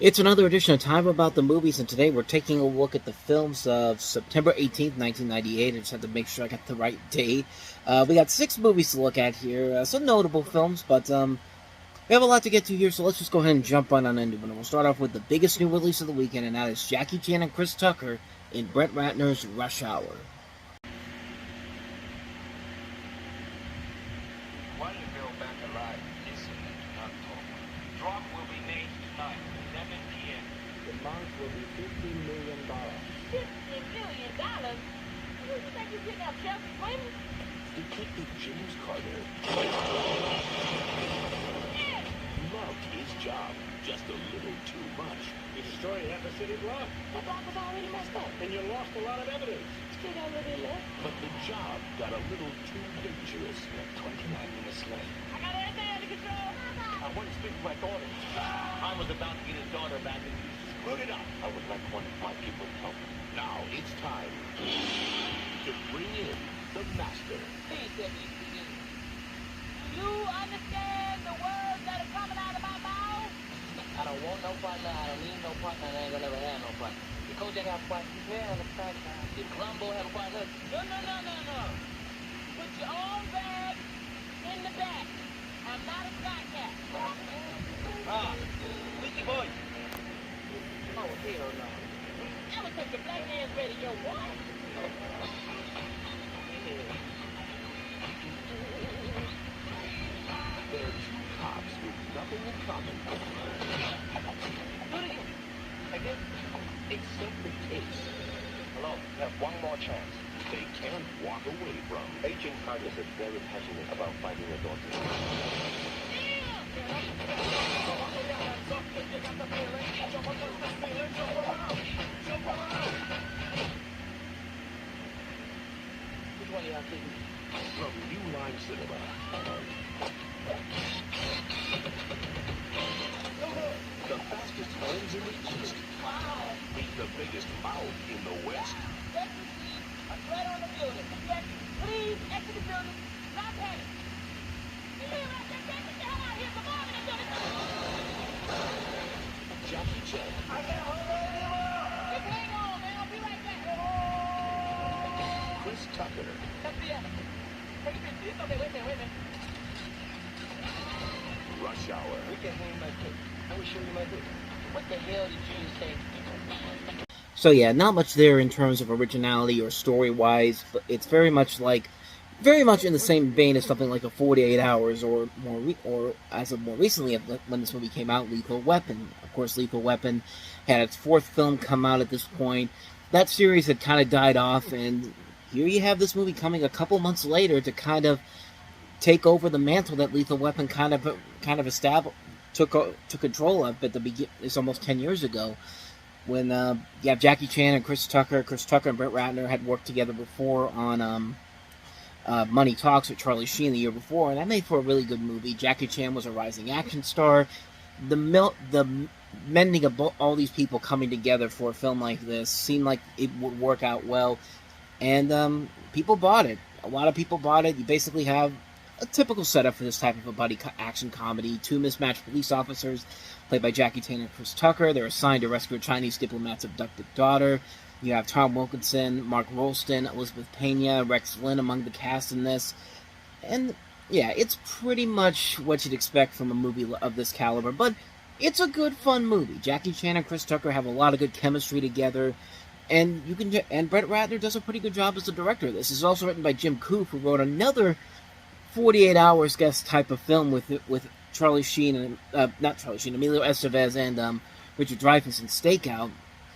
It's another edition of Time About the Movies, and today we're taking a look at the films of September 18th, 1998. I just had to make sure I got the right date. We got 6 movies to look at here, some notable films, but we have a lot to get to here, so let's just go ahead and jump on into it. And we'll start off with the biggest new release of the weekend, and that is Jackie Chan and Chris Tucker in Brett Ratner's Rush Hour. Why do you go back alive? Listen and do not talk. Drop will be made tonight, 11 p.m. The amount will be $15 million. $50 million? Who do you think you picked up, Chelsea Clinton? Detective James Carter Yeah. loved his job just a little too much. You destroyed half the city block, The block was already messed up. and you lost a lot of evidence. Still got a little bit left. But the job got a little too dangerous. We have 29 minutes left. I got everything under control. I want to speak to my daughter. I was about to get his daughter back and you screwed it up. I would like one of my people to help. Now it's time to bring in the master. Please tell me do you understand the words that are coming out of my mouth? I don't want no partner. I don't need no partner. I ain't gonna never have no partner. The coach ain't have a partner. Yeah, have a partner. Did Columbo have a partner? No. Put your own bag in the back. I'm not a stopgap. Sleepy boy. Oh, hell no. I would take the black man's radio. What? They're two cops with nothing in common Do it again. Again? except the case. Hello, you have one more chance. They can't walk away from. Agent Carter is very passionate about finding a daughter. Which one of y'all taking? From New Line Cinema. The fastest homes in the East. Meet the biggest mouth in the West. Let's receive a threat on the building. Yes, please exit the building. Not panic. You hear what I said? Get the hell out of here. Come on, in the building. Jackie Chan. I can't hold it anymore. Just hang on, man. I'll be right back. Chris Tucker. FBI. Take it easy. It's okay. Wait a minute. Rush Hour. We can hang my tape. I will show you my tape. What the hell did you say? So yeah, not much there in terms of originality or story-wise, but it's very much in the same vein as something like a 48 Hours or or as of more recently when this movie came out, Lethal Weapon. Of course, Lethal Weapon had its 4th film come out at this point. That series had kind of died off, and here you have this movie coming a couple months later to kind of take over the mantle that Lethal Weapon kind of established, took control of at the begin. It's almost 10 years ago. When you have Jackie Chan and Chris Tucker and Brett Ratner had worked together before on Money Talks with Charlie Sheen the year before, and that made for a really good movie. Jackie Chan was a rising action star. The mending of all these people coming together for a film like this seemed like it would work out well, and people bought it. A lot of people bought it. You basically have a typical setup for this type of a buddy action comedy. 2 mismatched police officers, played by Jackie Chan and Chris Tucker. They're assigned to rescue a Chinese diplomat's abducted daughter. You have Tom Wilkinson, Mark Rolston, Elizabeth Pena, Rex Lynn among the cast in this. And yeah, it's pretty much what you'd expect from a movie of this caliber, but it's a good, fun movie. Jackie Chan and Chris Tucker have a lot of good chemistry together, and Brett Ratner does a pretty good job as the director of this. It's also written by Jim Coope, who wrote another 48 Hours guest type of film with Charlie Sheen and not Charlie Sheen, Emilio Estevez and Richard Dreyfuss in Stakeout,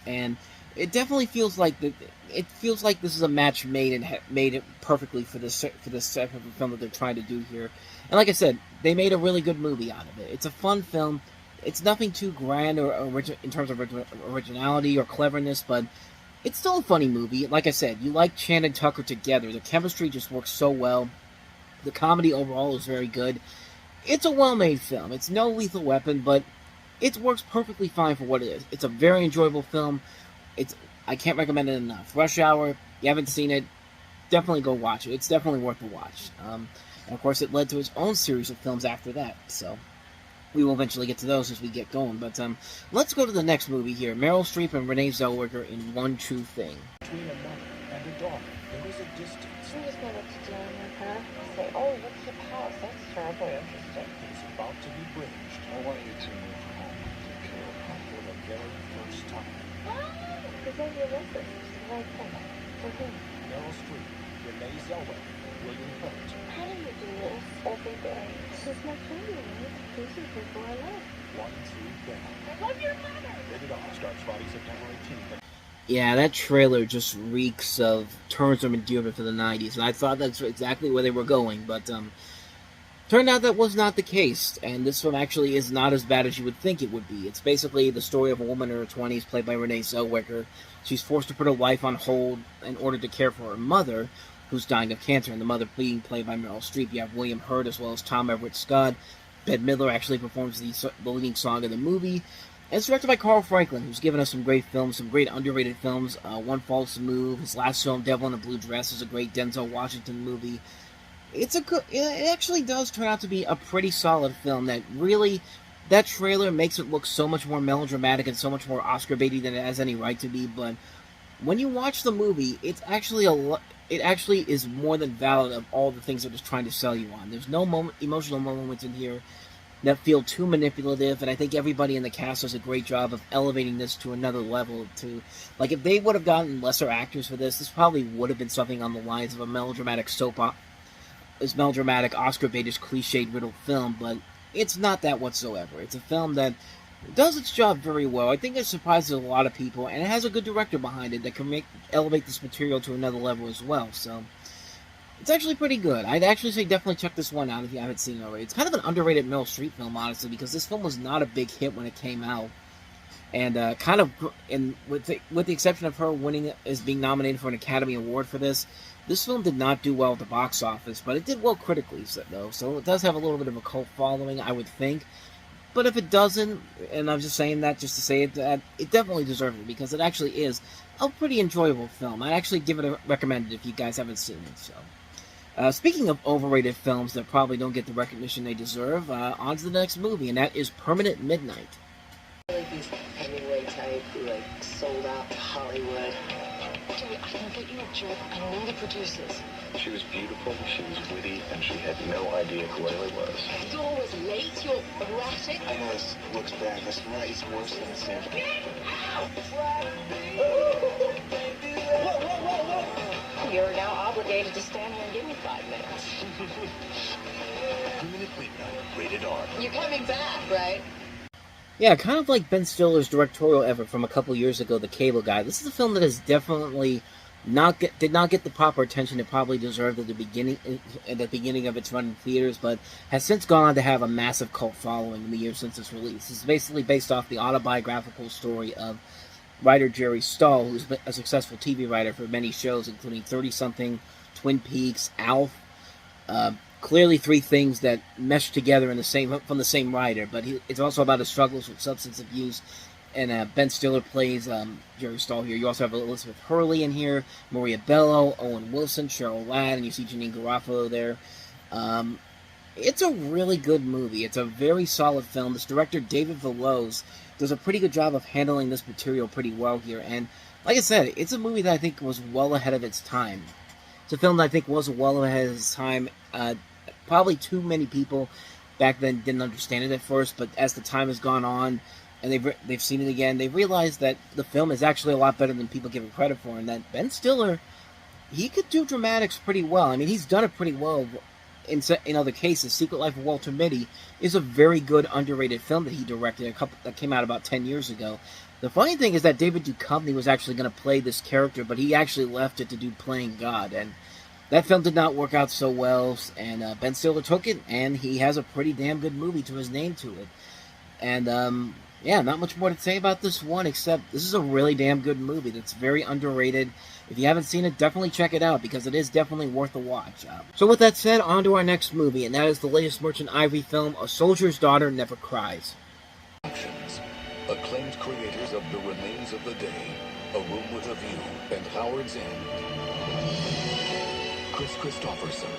and it definitely feels like this is a match made it perfectly for this type of film that they're trying to do here. And like I said, they made a really good movie out of it. It's a fun film. It's nothing too grand or in terms of originality or cleverness, but it's still a funny movie. Like I said, you like Chan and Tucker together. The chemistry just works so well. The comedy overall is very good. It's a well-made film. It's no Lethal Weapon, but it works perfectly fine for what it is. It's a very enjoyable film. I can't recommend it enough. Rush Hour, you haven't seen it, definitely go watch it. It's definitely worth the watch. And of course, it led to its own series of films after that. So, we will eventually get to those as we get going. But let's go to the next movie here. Meryl Streep and Renee Zellweger in One True Thing. Between a mother and a daughter, there is a distance. I'm just going to dealing with her. Say, oh, look at the house. That's terribly interesting. It is about to be bridged. I want you to move home and take care of her for the very first time. Because then you're with us. It's the right thing. For whom? Meryl Streep, Renee Zellweger, William Hurt. How do you do this every day? She's my family, right? These are people I love. One True Thing. I love your mother. Rated R. Starts Friday, September 18th. Yeah, that trailer just reeks of terms of endearment for the 90s, and I thought that's exactly where they were going, but turned out that was not the case, and this film actually is not as bad as you would think it would be. It's basically the story of a woman in her 20s, played by Renee Zellweger. She's forced to put her life on hold in order to care for her mother, who's dying of cancer, and the mother being played by Meryl Streep. You have William Hurt as well as Tom Everett Scott. Bette Midler actually performs the leading song of the movie. And it's directed by Carl Franklin, who's given us some great films, some great underrated films. One False Move, his last film, Devil in a Blue Dress, is a great Denzel Washington movie. It actually does turn out to be a pretty solid film that really, that trailer makes it look so much more melodramatic and so much more Oscar-baity than it has any right to be, but when you watch the movie, it actually is more than valid of all the things it was trying to sell you on. There's no emotional moments in here that feel too manipulative, and I think everybody in the cast does a great job of elevating this to another level. Like, if they would have gotten lesser actors for this probably would have been something on the lines of a melodramatic Oscar-baited, cliche-riddled film, but it's not that whatsoever. It's a film that does its job very well. I think it surprises a lot of people, and it has a good director behind it that can elevate this material to another level as well, so it's actually pretty good. I'd actually say definitely check this one out if you haven't seen it already. It's kind of an underrated Meryl Streep film, honestly, because this film was not a big hit when it came out. And with the exception of her winning as being nominated for an Academy Award for this film did not do well at the box office, but it did well critically, though. So it does have a little bit of a cult following, I would think. But if it doesn't, and I'm just saying that just to say it, it definitely deserves it, because it actually is a pretty enjoyable film. I'd actually give it a recommended if you guys haven't seen it, so. Speaking of overrated films that probably don't get the recognition they deserve, on to the next movie, and that is Permanent Midnight. Like these heavyweight type who like sold out to Hollywood. Joey, I can get you a job. I know the producers. She was beautiful, she was witty, and she had no idea who I really was. You're always late. You're erratic. I know this looks bad, but it's worse than it seems. You're now obligated to stand here and give me 5 minutes. Permanent Midnight, rated R. You're coming back, right? Yeah, kind of like Ben Stiller's directorial effort from a couple years ago, The Cable Guy. This is a film that is definitely did not get the proper attention it probably deserved at the beginning of its run in theaters, but has since gone on to have a massive cult following in the years since its release. It's basically based off the autobiographical story of writer Jerry Stahl, who's been a successful TV writer for many shows, including 30-something, Twin Peaks, Alf. Clearly 3 things that mesh together from the same writer, but it's also about his struggles with substance abuse. And Ben Stiller plays Jerry Stahl here. You also have Elizabeth Hurley in here, Maria Bello, Owen Wilson, Cheryl Ladd, and you see Janine Garofalo there. It's a really good movie. It's a very solid film. This director, David Veloz, does a pretty good job of handling this material pretty well here. And like I said, it's a movie that I think was well ahead of its time. It's a film that I think was well ahead of its time. Probably too many people back then didn't understand it at first, but as the time has gone on and they've seen it again, they've realized that the film is actually a lot better than people give it credit for, and that Ben Stiller, he could do dramatics pretty well. I mean, he's done it pretty well in other cases. Secret Life of Walter Mitty is a very good, underrated film that he directed, that came out about 10 years ago. The funny thing is that David Duchovny was actually going to play this character, but he actually left it to do Playing God, and that film did not work out so well, and Ben Stiller took it, and he has a pretty damn good movie to his name to it. And, yeah, not much more to say about this one, except this is a really damn good movie that's very underrated. If you haven't seen it, definitely check it out, because it is definitely worth a watch. So with that said, on to our next movie, and that is the latest Merchant Ivory film, A Soldier's Daughter Never Cries. Acclaimed creators of The Remains of the Day, A Room with a View, and Howard's End. Chris Christopherson,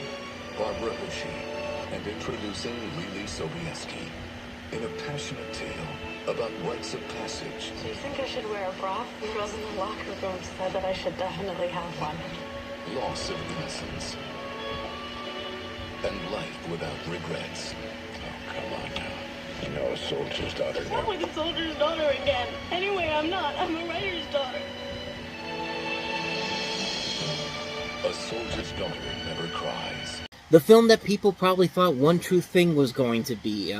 Barbara Hershey, and introducing Lily Sobieski. in a passionate tale about rites of passage, Do you think I should wear a bra? The girls in the locker room said that I should definitely have one. loss of innocence, and life without regrets. Oh, come on now. You know, a soldier's daughter Not like a soldier's daughter again. Anyway, I'm not. I'm a writer's daughter. A soldier's daughter never cries. The film that people probably thought One True Thing was going to be.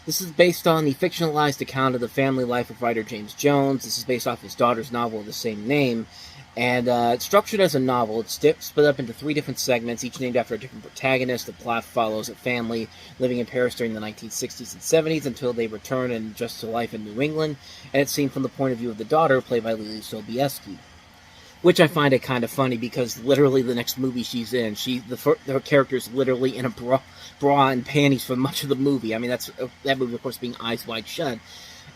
This is based on the fictionalized account of the family life of writer James Jones. This is based off his daughter's novel of the same name. And it's structured as a novel. It's split up into 3 different segments, each named after a different protagonist. The plot follows a family living in Paris during the 1960s and 70s until they return and adjust to life in New England. And it's seen from the point of view of the daughter, played by Lily Sobieski. Which I find it kind of funny because literally the next movie she's in, her character is literally in a bra and panties for much of the movie. I mean, that movie, of course, being Eyes Wide Shut.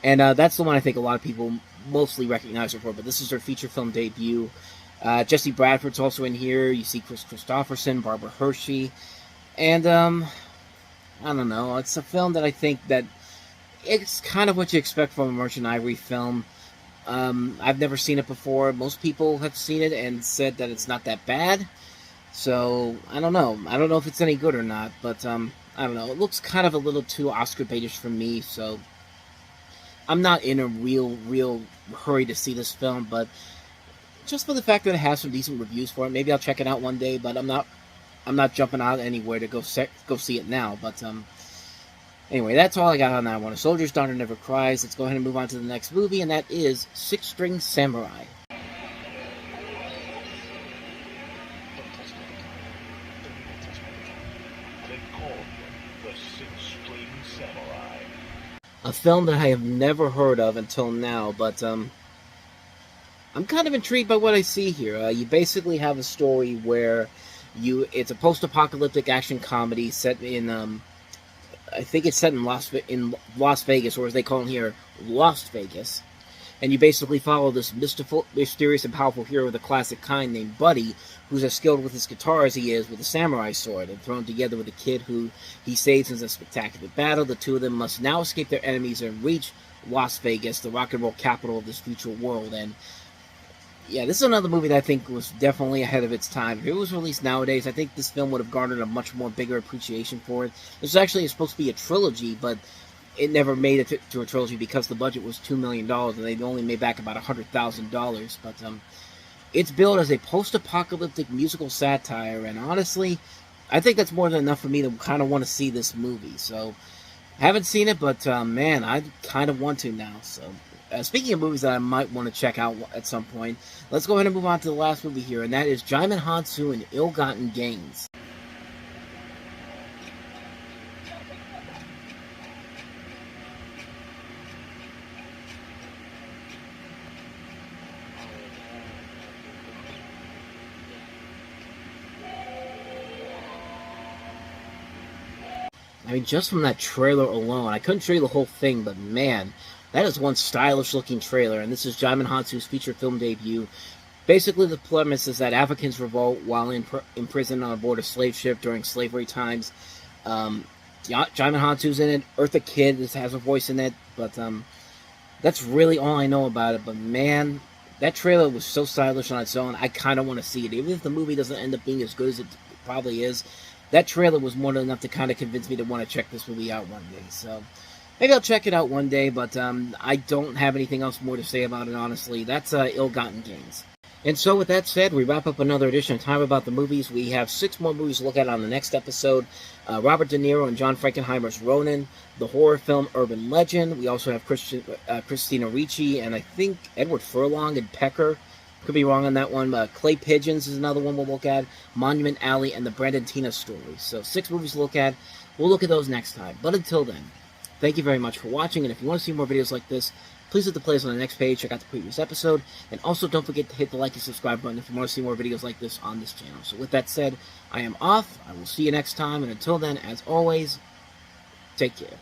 And that's the one I think a lot of people mostly recognize her for, but this is her feature film debut. Jesse Bradford's also in here. You see Chris Christopherson, Barbara Hershey. And, I don't know, it's a film that I think that it's kind of what you expect from a Merchant Ivory film. I've never seen it before. Most people have seen it and said that it's not that bad. So, I don't know. I don't know if it's any good or not, but, I don't know. It looks kind of a little too Oscar baitish for me, so I'm not in a real hurry to see this film, but just for the fact that it has some decent reviews for it, maybe I'll check it out one day, but I'm not jumping out anywhere to go see it now, but, anyway, that's all I got on that one. A Soldier's Daughter Never Cries. Let's go ahead and move on to the next movie, and that is Six String Samurai. They call him the Six-String Samurai. A film that I have never heard of until now, but I'm kind of intrigued by what I see here. You basically have a story where it's a post-apocalyptic action comedy set in I think it's set in Las Vegas, or as they call it here, Lost Vegas. And you basically follow this mysterious and powerful hero of the classic kind named Buddy, who's as skilled with his guitar as he is with a samurai sword, and thrown together with a kid who he saves in a spectacular battle. The two of them must now escape their enemies and reach Las Vegas, the rock and roll capital of this future world. And yeah, this is another movie that I think was definitely ahead of its time. If it was released nowadays, I think this film would have garnered a much more bigger appreciation for it. This actually is supposed to be a trilogy, but it never made it to a trilogy because the budget was $2 million, and they only made back about $100,000. But it's billed as a post-apocalyptic musical satire, and honestly, I think that's more than enough for me to kind of want to see this movie. So, I haven't seen it, but man, I kind of want to now. So, speaking of movies that I might want to check out at some point, let's go ahead and move on to the last movie here, and that is Jaimin Hansu and Ill-Gotten Gains. I mean, just from that trailer alone, I couldn't show you the whole thing, but man, that is one stylish-looking trailer, and this is Jaimin Hansu's feature film debut. Basically, the premise is that Africans revolt while imprisoned on board a slave ship during slavery times. Jaimin Hansu's in it. Eartha Kitt has a voice in it, but that's really all I know about it. But man, that trailer was so stylish on its own, I kind of want to see it. Even if the movie doesn't end up being as good as it probably is, that trailer was more than enough to kind of convince me to want to check this movie out one day. So maybe I'll check it out one day, but I don't have anything else more to say about it, honestly. That's Ill-Gotten Gains. And so with that said, we wrap up another edition of Time About the Movies. We have 6 more movies to look at on the next episode. Robert De Niro and John Frankenheimer's Ronin, the horror film Urban Legend. We also have Christina Ricci, and I think Edward Furlong and Pecker. Could be wrong on that one. Clay Pigeons is another one we'll look at. Monument Alley and the Brandon Tina story. So 6 movies to look at. We'll look at those next time. But until then, thank you very much for watching. And if you want to see more videos like this, please hit the playlist on the next page. Check out the previous episode. And also don't forget to hit the like and subscribe button if you want to see more videos like this on this channel. So with that said, I am off. I will see you next time. And until then, as always, take care.